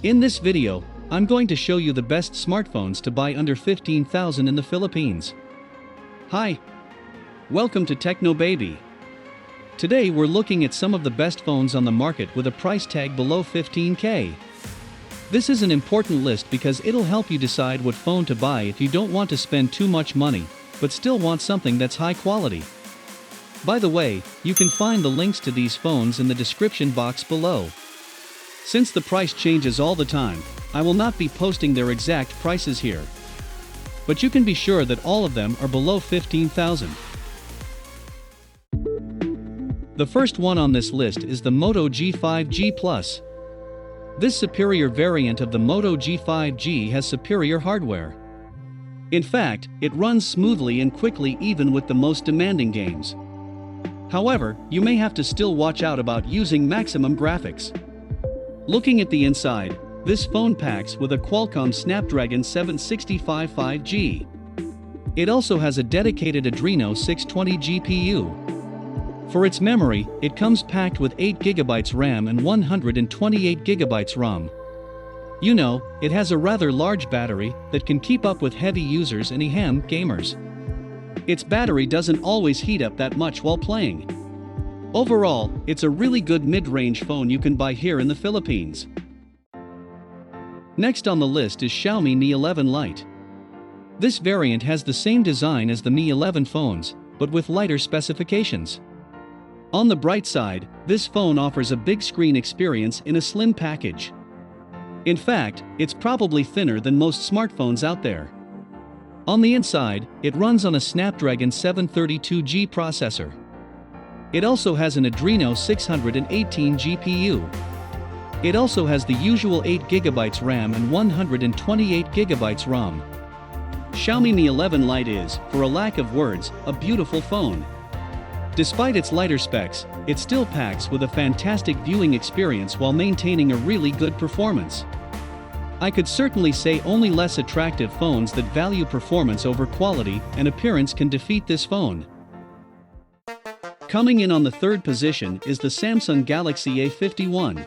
In this video, I'm going to show you the best smartphones to buy under 15,000 in the Philippines. Hi! Welcome to Techno Baby. Today we're looking at some of the best phones on the market with a price tag below 15K. This is an important list because it'll help you decide what phone to buy if you don't want to spend too much money, but still want something that's high quality. By the way, you can find the links to these phones in the description box below. Since the price changes all the time, I will not be posting their exact prices here. But you can be sure that all of them are below 15,000. The first one on this list is the Moto G 5G Plus. This superior variant of the Moto G 5G has superior hardware. In fact, it runs smoothly and quickly even with the most demanding games. However, you may have to still watch out about using maximum graphics. Looking at the inside, this phone packs with a Qualcomm Snapdragon 765 5G. It also has a dedicated Adreno 620 GPU. For its memory, it comes packed with 8GB RAM and 128GB ROM. You know, it has a rather large battery that can keep up with heavy users and eHEM gamers. Its battery doesn't always heat up that much while playing. Overall, it's a really good mid-range phone you can buy here in the Philippines. Next on the list is Xiaomi Mi 11 Lite. This variant has the same design as the Mi 11 phones, but with lighter specifications. On the bright side, this phone offers a big screen experience in a slim package. In fact, it's probably thinner than most smartphones out there. On the inside, it runs on a Snapdragon 732G processor. It also has an Adreno 618 GPU. It also has the usual 8GB RAM and 128GB ROM. Xiaomi Mi 11 Lite is, for a lack of words, a beautiful phone. Despite its lighter specs, it still packs with a fantastic viewing experience while maintaining a really good performance. I could certainly say only less attractive phones that value performance over quality and appearance can defeat this phone. Coming in on the third position is the Samsung Galaxy A51.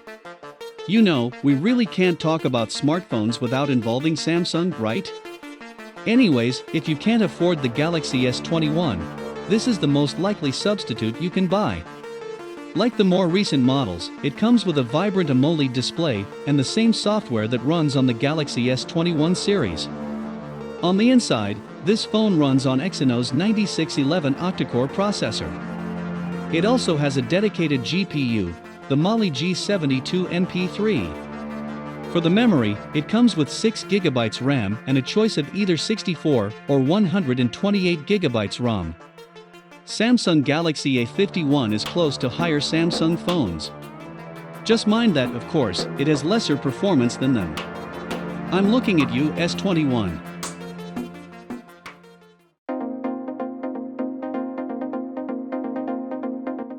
You know, we really can't talk about smartphones without involving Samsung, right? Anyways, if you can't afford the Galaxy S21, this is the most likely substitute you can buy. Like the more recent models, it comes with a vibrant AMOLED display and the same software that runs on the Galaxy S21 series. On the inside, this phone runs on Exynos 9611 octa-core processor. It also has a dedicated GPU, the Mali G72 NP3. For the memory, it comes with 6GB RAM and a choice of either 64 or 128GB ROM. Samsung Galaxy A51 is close to higher Samsung phones. Just mind that, of course, it has lesser performance than them. I'm looking at you, S21.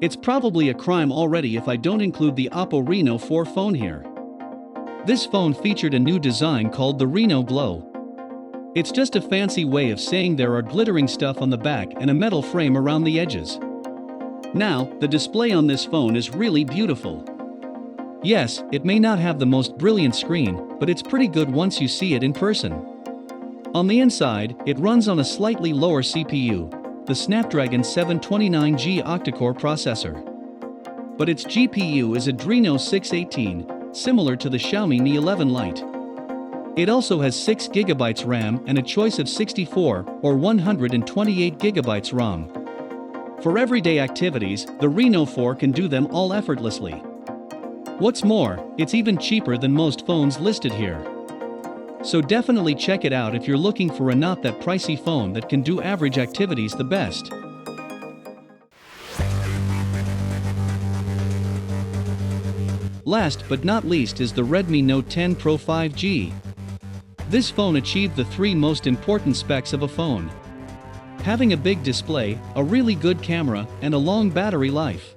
It's probably a crime already if I don't include the OPPO Reno4 phone here. This phone featured a new design called the Reno Glow. It's just a fancy way of saying there are glittering stuff on the back and a metal frame around the edges. Now, the display on this phone is really beautiful. Yes, it may not have the most brilliant screen, but it's pretty good once you see it in person. On the inside, it runs on a slightly lower CPU, the Snapdragon 729G octa-core processor. But its GPU is Adreno 618, similar to the Xiaomi Mi 11 Lite. It also has 6GB RAM and a choice of 64 or 128GB ROM. For everyday activities, the Reno4 can do them all effortlessly. What's more, it's even cheaper than most phones listed here. So definitely check it out if you're looking for a not that pricey phone that can do average activities the best. Last but not least is the Redmi Note 10 Pro 5G. This phone achieved the three most important specs of a phone: having a big display, a really good camera, and a long battery life.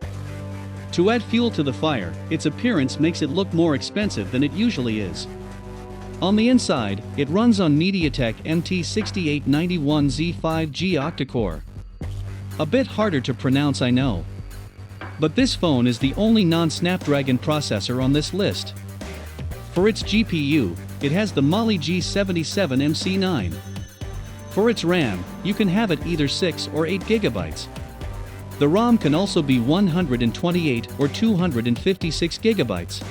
To add fuel to the fire, its appearance makes it look more expensive than it usually is. On the inside, it runs on MediaTek MT6891Z 5G octa-core. A bit harder to pronounce, I know. But this phone is the only non-Snapdragon processor on this list. For its GPU, it has the Moto G77 MC9. For its RAM, you can have it either 6 or 8 GB. The ROM can also be 128 or 256 GB.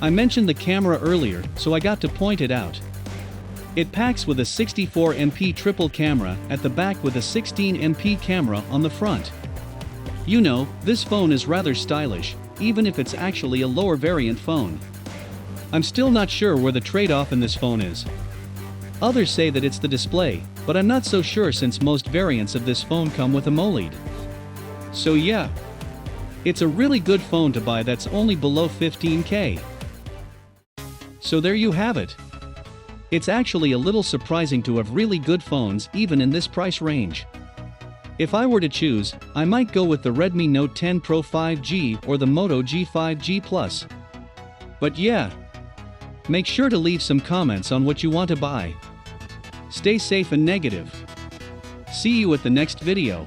I mentioned the camera earlier, so I got to point it out. It packs with a 64MP triple camera at the back with a 16MP camera on the front. You know, this phone is rather stylish, even if it's actually a lower variant phone. I'm still not sure where the trade-off in this phone is. Others say that it's the display, but I'm not so sure since most variants of this phone come with AMOLED. So yeah, it's a really good phone to buy that's only below 15K. So there you have it. It's actually a little surprising to have really good phones even in this price range. If I were to choose, I might go with the Redmi Note 10 Pro 5G or the Moto G 5G Plus. But yeah, make sure to leave some comments on what you want to buy. Stay safe and negative. See you at the next video.